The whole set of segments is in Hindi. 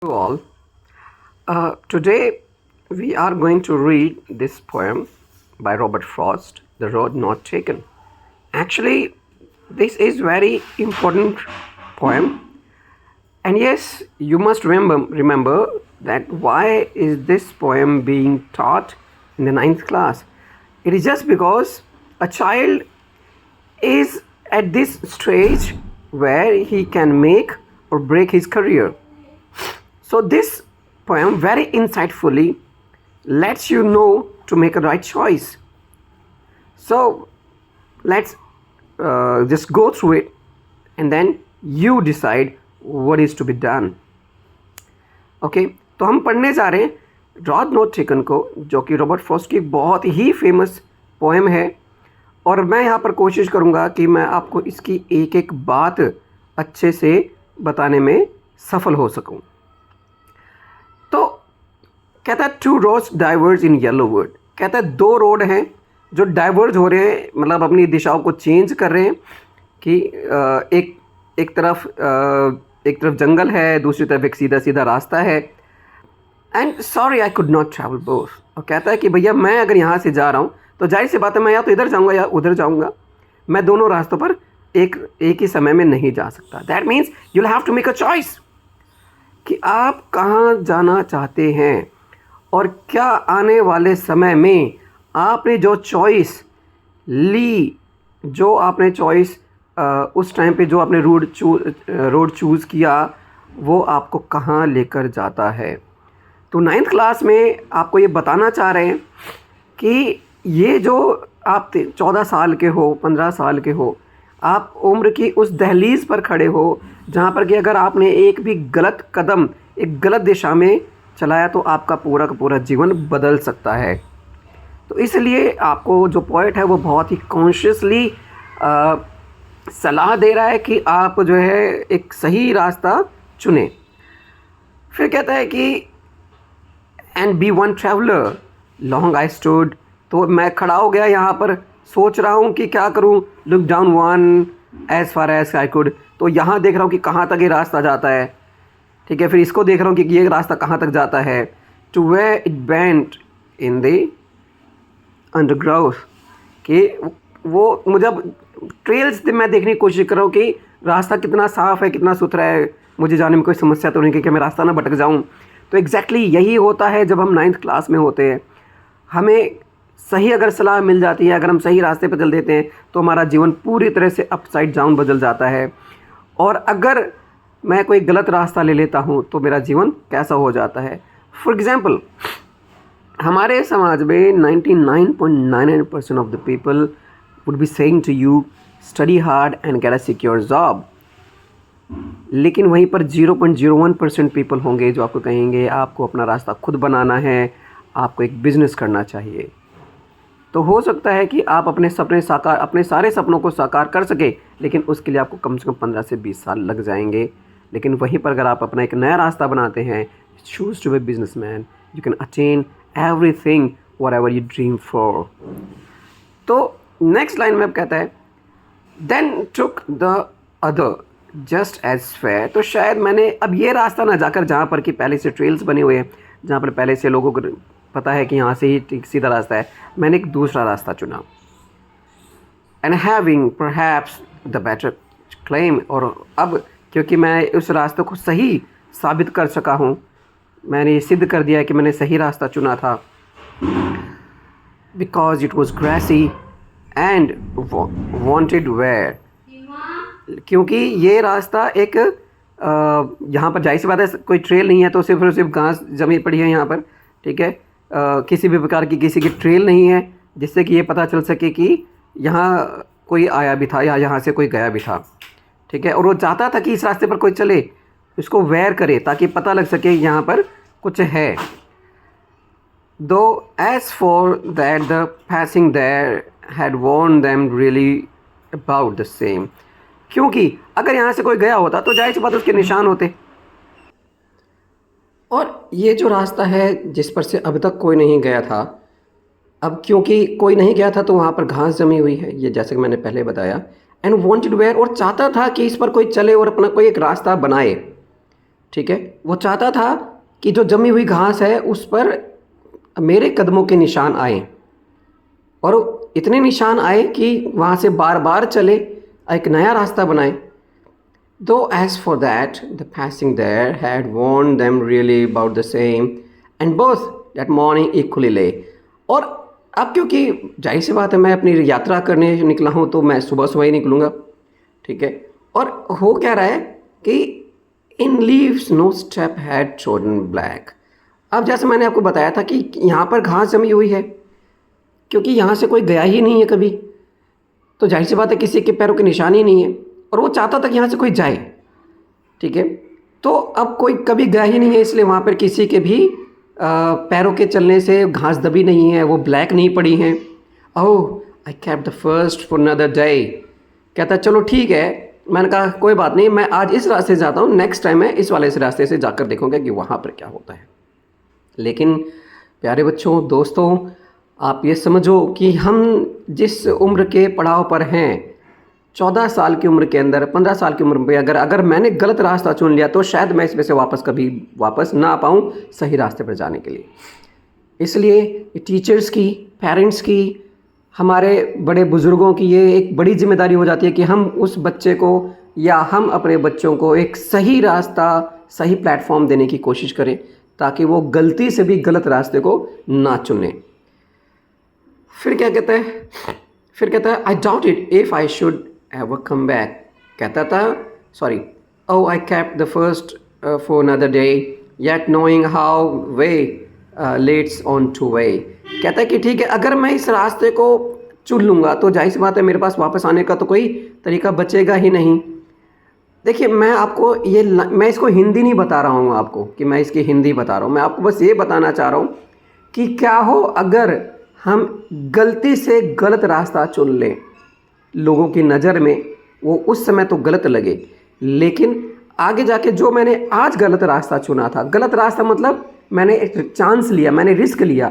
You all. Today we are going to read this poem by Robert Frost, The Road Not Taken. Actually, this is very important poem, and yes, you must remember that why is this poem being taught in the ninth class? It is just because a child is at this stage where he can make or break his career. So this poem very insightfully lets you know to make a right choice. So let's just go through it and then you decide what is to be done. Okay तो हम पढ़ने जा रहे हैं रॉड नॉट टेकन को, जो कि रॉबर्ट फ्रॉस्ट की बहुत ही फेमस पोएम है, और मैं यहाँ पर कोशिश करूँगा कि मैं आपको इसकी एक एक बात अच्छे से बताने में सफल हो सकूँ. तो कहता है two roads diverge in yellow wood. कहता है दो रोड हैं जो डाइवर्ज हो रहे हैं, मतलब अपनी दिशाओं को चेंज कर रहे हैं कि एक तरफ जंगल है, दूसरी तरफ एक सीधा सीधा रास्ता है. And sorry I could not travel both. और कहता है कि भैया मैं अगर यहाँ से जा रहा हूँ तो जाहिर सी बात है मैं या तो इधर जाऊँगा या उधर जाऊँगा, मैं दोनों रास्तों पर एक ही समय में नहीं जा सकता. That means you will have to make a choice कि आप कहाँ जाना चाहते हैं और क्या आने वाले समय में आपने जो चॉइस ली, जो आपने चॉइस उस टाइम पे जो आपने रोड चूज़ किया, वो आपको कहाँ लेकर जाता है. तो नाइन्थ क्लास में आपको ये बताना चाह रहे हैं कि ये जो आप 14 साल के हो, 15 साल के हो, आप उम्र की उस दहलीज़ पर खड़े हो जहाँ पर कि अगर आपने एक भी गलत कदम एक गलत दिशा में चलाया तो आपका पूरा का पूरा जीवन बदल सकता है. तो इसलिए आपको जो पोएट है वो बहुत ही कॉन्शियसली सलाह दे रहा है कि आप जो है एक सही रास्ता चुनें. फिर कहता है कि and be one traveller long I stood. तो मैं खड़ा हो गया यहाँ पर, सोच रहा हूँ कि क्या करूँ. Look down one as far as I could. तो यहाँ देख रहा हूँ कि कहाँ तक ये रास्ता जाता है, ठीक है. फिर इसको देख रहा हूँ कि ये रास्ता कहाँ तक जाता है. Two way it bent in the underground. कि वो मुझे अब ट्रेल्स मैं देखने की कोशिश कर रहा हूँ कि रास्ता कितना साफ़ है, कितना सुथरा है, मुझे जाने में कोई समस्या तो नहीं कि मैं रास्ता ना भटक जाऊँ. तो एग्जैक्टली यही होता है जब हम नाइन्थ क्लास में होते हैं. हमें सही अगर सलाह मिल जाती है, अगर हम सही रास्ते पर चल देते हैं तो हमारा जीवन पूरी तरह से अपसाइड डाउन बदल जाता है. और अगर मैं कोई गलत रास्ता ले लेता हूँ तो मेरा जीवन कैसा हो जाता है. फॉर एग्ज़ाम्पल, हमारे समाज में 99.99% of the people would be saying to you study hard and get a secure job. लेकिन वहीं पर 0.01% पीपल होंगे जो आपको कहेंगे आपको अपना रास्ता खुद बनाना है, आपको एक बिज़नेस करना चाहिए. तो हो सकता है कि आप अपने सारे सपनों को साकार कर सके, लेकिन उसके लिए आपको कम से कम 15 से 20 साल लग जाएंगे. लेकिन वहीं पर अगर आप अपना एक नया रास्ता बनाते हैं, choose to be businessman, you can attain everything whatever you dream for. तो नेक्स्ट लाइन में अब कहता है then took the other just as fair. तो शायद मैंने अब ये रास्ता ना जाकर जहाँ पर कि पहले से ट्रेल्स बने हुए हैं, जहाँ पर पहले से लोगों को पता है कि यहाँ से ही सीधा रास्ता है, मैंने एक दूसरा रास्ता चुना. And having perhaps the better claim. और अब क्योंकि मैं उस रास्ते को सही साबित कर सका हूँ, मैंने ये सिद्ध कर दिया है कि मैंने सही रास्ता चुना था. Because it was grassy and wanted wear. क्योंकि ये रास्ता एक यहाँ पर जाहिर सी बात है कोई ट्रेल नहीं है, तो सिर्फ घास जमी पड़ी है यहाँ पर, ठीक है. किसी भी प्रकार की किसी की ट्रेल नहीं है जिससे कि ये पता चल सके कि यहाँ कोई आया भी था या यहाँ से कोई गया भी था, ठीक है. और वो चाहता था कि इस रास्ते पर कोई चले, इसको वेयर करे ताकि पता लग सके यहाँ पर कुछ है. Though as for that the passing there had warned them really about the same. क्योंकि अगर यहाँ से कोई गया होता तो जाहिर सी बात उसके निशान होते. और ये जो रास्ता है जिस पर से अब तक कोई नहीं गया था, अब क्योंकि कोई नहीं गया था तो वहाँ पर घास जमी हुई है, ये जैसे कि मैंने पहले बताया. एंड वांटेड वेयर, और चाहता था कि इस पर कोई चले और अपना कोई एक रास्ता बनाए. ठीक है। वो चाहता था कि जो जमी हुई घास है उस पर मेरे कदमों के निशान आए, और इतने निशान आए कि वहाँ से बार बार चले, एक नया रास्ता बनाए। Though as for that, the passing there had warned them really about the same, and both that morning equally lay. और अब क्योंकि जाहिर सी बात है मैं अपनी यात्रा करने निकला हूँ तो मैं सुबह सुबह ही निकलूँगा, ठीक है। और हो क्या रहा है कि in leaves no step had trodden black. अब जैसे मैंने आपको बताया था कि यहाँ पर घास जमी हुई है, क्योंकि यहाँ से कोई गया ही नहीं है कभी, तो जाहिर सी बात है किसी के पैरों के निशान ही नहीं है, और वो चाहता था कि यहाँ से कोई जाए, ठीक है। तो अब कोई कभी गया ही नहीं है, इसलिए वहाँ पर किसी के भी पैरों के चलने से घास दबी नहीं है, वो ब्लैक नहीं पड़ी हैं। Oh I kept the first for another day. कहता चलो ठीक है, मैंने कहा कोई बात नहीं, मैं आज इस रास्ते से जाता हूँ, नेक्स्ट टाइम मैं इस वाले रास्ते से जाकर देखूँगा कि वहाँ पर क्या होता है। लेकिन प्यारे बच्चों, दोस्तों, आप ये समझो कि हम जिस उम्र के पड़ाव पर हैं, 14 साल की उम्र के अंदर, 15 साल की उम्र में अगर मैंने गलत रास्ता चुन लिया तो शायद मैं इसमें से कभी वापस ना आ पाऊँ सही रास्ते पर जाने के लिए। इसलिए टीचर्स की, पेरेंट्स की, हमारे बड़े बुज़ुर्गों की ये एक बड़ी जिम्मेदारी हो जाती है कि हम उस बच्चे को या हम अपने बच्चों को एक सही रास्ता, सही प्लेटफॉर्म देने की कोशिश करें, ताकि वो गलती से भी गलत रास्ते को ना चुनें। फिर क्या कहता है, फिर कहता है I doubt it if I should ever come back. कहता था sorry, oh I kept the first for another day yet knowing how way let's on two way. कहता है कि ठीक है, अगर मैं इस रास्ते को चुन लूँगा तो जाहिर सी बात है मेरे पास वापस आने का तो कोई तरीका बचेगा ही नहीं। देखिए, मैं आपको मैं इसको हिंदी नहीं बता रहा हूँ आपको कि मैं इसकी हिंदी बता रहा हूँ, मैं आपको बस ये बताना चाह रहा हूँ कि क्या हो अगर हम गलती से गलत रास्ता चुन लें। लोगों की नज़र में वो उस समय तो गलत लगे, लेकिन आगे जाके जो मैंने आज गलत रास्ता चुना था, गलत रास्ता मतलब मैंने एक चांस लिया, मैंने रिस्क लिया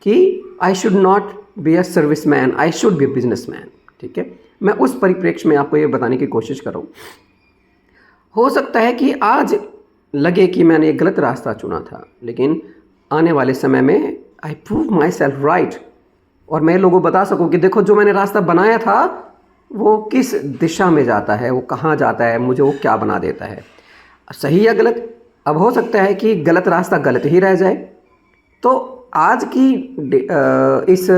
कि I should not be a service man, I should be a business man, ठीक है। मैं उस परिप्रेक्ष्य में आपको ये बताने की कोशिश कर रहा हूँ। हो सकता है कि आज लगे कि मैंने एक गलत रास्ता चुना था, लेकिन आने वाले समय में I prove my self right, और मैं लोगों को बता सकूं कि देखो जो मैंने रास्ता बनाया था वो किस दिशा में जाता है, वो कहाँ जाता है, मुझे वो क्या बना देता है, सही या गलत। अब हो सकता है कि गलत रास्ता गलत ही रह जाए। तो आज की इस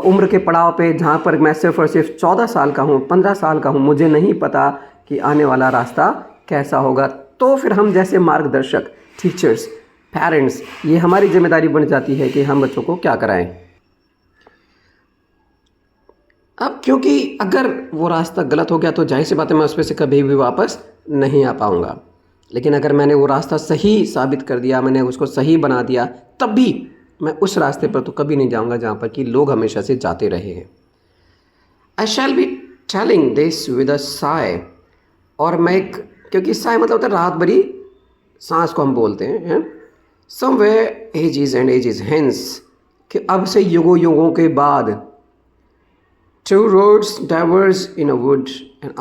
उम्र के पड़ाव पे जहाँ पर मैं सिर्फ और सिर्फ 14 साल का हूँ, 15 साल का हूँ, मुझे नहीं पता कि आने वाला रास्ता कैसा होगा, तो फिर हम जैसे मार्गदर्शक, टीचर्स, पेरेंट्स, ये हमारी जिम्मेदारी बन जाती है कि हम बच्चों को क्या कराएं। अब क्योंकि अगर वो रास्ता गलत हो गया तो जाहिर सी बात है मैं उस पर से कभी भी वापस नहीं आ पाऊँगा, लेकिन अगर मैंने वो रास्ता सही साबित कर दिया, मैंने उसको सही बना दिया, तब भी मैं उस रास्ते पर तो कभी नहीं जाऊँगा जहाँ पर कि लोग हमेशा से जाते रहे हैं। I shall be telling this with a sigh, और मैं क्योंकि साय मतलब होता है राहत भरी सांस को हम बोलते हैं। Somewhere ages and ages hence, कि अब से युगों युगों के बाद, two roads diverged in a wood and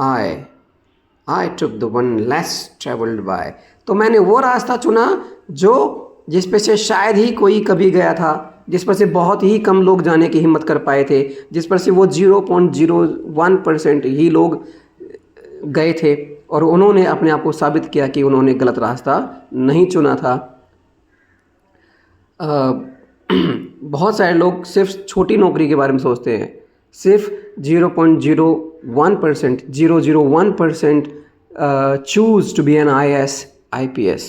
I took the one less traveled by। तो मैंने वो रास्ता चुना जिस पे से शायद ही कोई कभी गया था, जिस पर से बहुत ही कम लोग जाने की हिम्मत कर पाए थे, जिस पर से वो 0.01% ही लोग गए थे, और उन्होंने अपने आप को साबित किया कि उन्होंने गलत रास्ता नहीं चुना था। बहुत सारे लोग सिर्फ छोटी नौकरी के बारे में सोचते हैं, सिर्फ 0.01% choose to be an IAS IPS,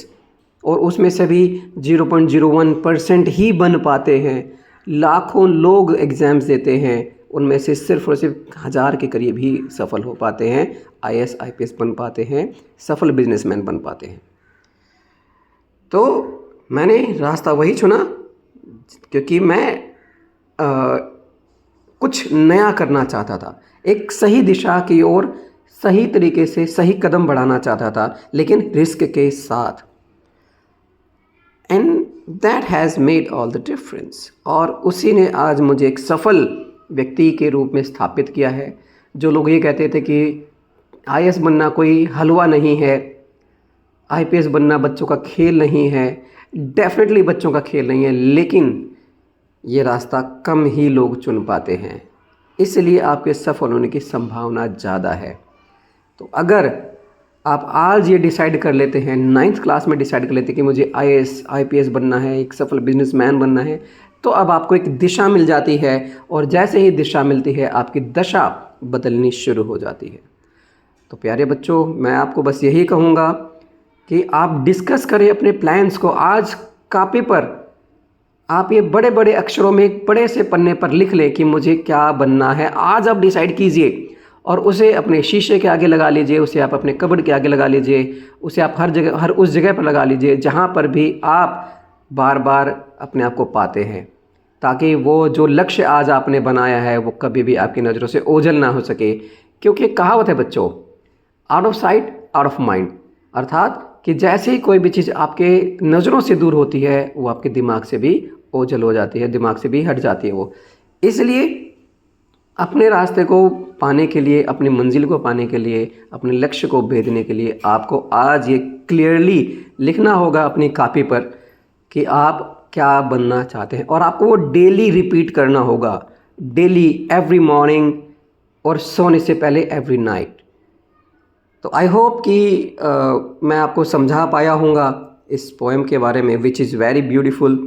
और उसमें से भी 0.01% ही बन पाते हैं। लाखों लोग एग्ज़ाम्स देते हैं, उनमें से सिर्फ और सिर्फ 1000 के करीब ही सफल हो पाते हैं, IAS IPS बन पाते हैं, सफल बिजनेसमैन बन पाते हैं। तो मैंने रास्ता वही चुना क्योंकि मैं कुछ नया करना चाहता था, एक सही दिशा की ओर सही तरीके से सही कदम बढ़ाना चाहता था, लेकिन रिस्क के साथ। And that has made all the difference, और उसी ने आज मुझे एक सफल व्यक्ति के रूप में स्थापित किया है। जो लोग ये कहते थे कि IAS बनना कोई हलवा नहीं है, आईपीएस बनना बच्चों का खेल नहीं है, डेफिनेटली बच्चों का खेल नहीं है, लेकिन ये रास्ता कम ही लोग चुन पाते हैं, इसलिए आपके सफल होने की संभावना ज़्यादा है। तो अगर आप आज ये डिसाइड कर लेते हैं, 9th क्लास में डिसाइड कर लेते हैं कि मुझे आईएएस आईपीएस बनना है, एक सफल बिजनेसमैन बनना है, तो अब आपको एक दिशा मिल जाती है, और जैसे ही दिशा मिलती है आपकी दशा बदलनी शुरू हो जाती है। तो प्यारे बच्चों, मैं आपको बस यही कहूँगा कि आप डिस्कस करें अपने प्लान्स को। आज कॉपी पर आप ये बड़े बड़े अक्षरों में एक बड़े से पन्ने पर लिख लें कि मुझे क्या बनना है। आज आप डिसाइड कीजिए और उसे अपने शीशे के आगे लगा लीजिए, उसे आप अपने कबर्ड के आगे लगा लीजिए, उसे आप हर उस जगह पर लगा लीजिए जहाँ पर भी आप बार बार अपने आप को पाते हैं, ताकि वो जो लक्ष्य आज आपने बनाया है वो कभी भी आपकी नज़रों से ओझल ना हो सके। क्योंकि कहावत है बच्चों, out of sight out of mind, अर्थात कि जैसे ही कोई भी चीज़ आपके नज़रों से दूर होती है वो आपके दिमाग से भी ओझल हो जाती है, दिमाग से भी हट जाती है वो। इसलिए अपने रास्ते को पाने के लिए, अपनी मंजिल को पाने के लिए, अपने लक्ष्य को भेदने के लिए आपको आज ये क्लियरली लिखना होगा अपनी कॉपी पर कि आप क्या बनना चाहते हैं, और आपको वो डेली रिपीट करना होगा, डेली, एवरी मॉर्निंग, और सोने से पहले एवरी नाइट। तो आई होप कि मैं आपको समझा पाया हूँगा इस पोएम के बारे में, which is very beautiful,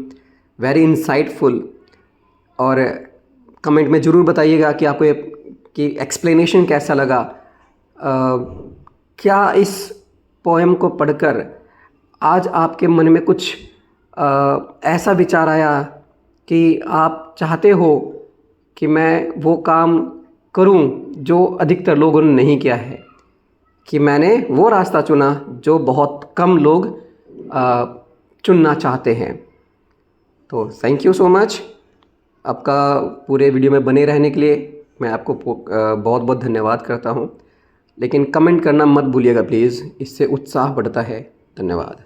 very insightful. और कमेंट में ज़रूर बताइएगा कि आपको ये कि एक्सप्लेनेशन कैसा लगा। क्या इस पोएम को पढ़कर आज आपके मन में कुछ ऐसा विचार आया कि आप चाहते हो कि मैं वो काम करूं जो अधिकतर लोगों ने नहीं किया है, कि मैंने वो रास्ता चुना जो बहुत कम लोग चुनना चाहते हैं। तो थैंक यू सो मच आपका पूरे वीडियो में बने रहने के लिए। मैं आपको बहुत बहुत धन्यवाद करता हूं, लेकिन कमेंट करना मत भूलिएगा प्लीज़, इससे उत्साह बढ़ता है। धन्यवाद।